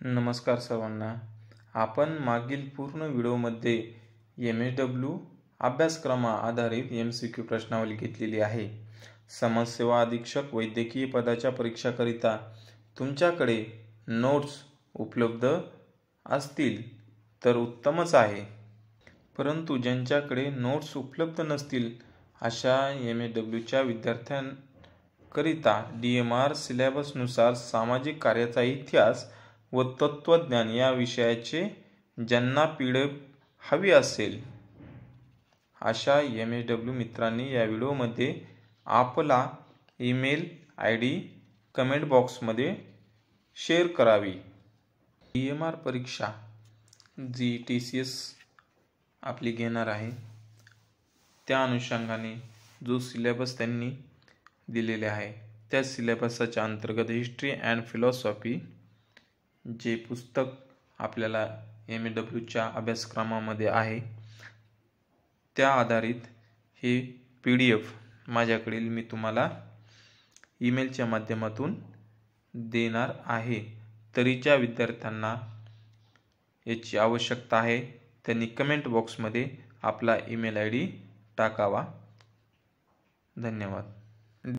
नमस्कार सर्वांना. आपण मागील पूर्ण व्हिडिओमध्ये MSW अभ्यासक्रमा आधारित MCQ प्रश्नावली घेतलेली आहे. समाजसेवा अधीक्षक वैद्यकीय पदाच्या परीक्षाकरिता तुमच्याकडे नोट्स उपलब्ध असतील तर उत्तमच आहे. परंतु ज्यांच्याकडे नोट्स उपलब्ध नसतील अशा MSWच्या विद्यार्थ्यांकरिता DMR सिलेबसनुसार सामाजिक कार्याचा इतिहास व तत्वज्ञान या विषयाचे ज्यांना PDF हवी असेल अशा MSW मित्रांनी या व्हिडिओमध्ये आपला ईमेल ID कमेंट बॉक्समध्ये शेअर करावी. DMR परीक्षा जी TCS आपली घेणार आहे त्या अनुषंगाने जो सिलेबस त्यांनी दिलेले आहे त्या सिलेबसच्या अंतर्गत हिस्ट्री अँड फिलॉसॉफी जे पुस्तक आपल्याला MSWच्या अभ्यासक्रमामध्ये आहे त्या आधारित हे PDF माझ्याकडील मी तुम्हाला ईमेलच्या माध्यमातून देणार आहे. तरीच्या विद्यार्थ्यांना याची आवश्यकता आहे त्यांनी कमेंट बॉक्समध्ये आपला ईमेल ID टाकावा. धन्यवाद.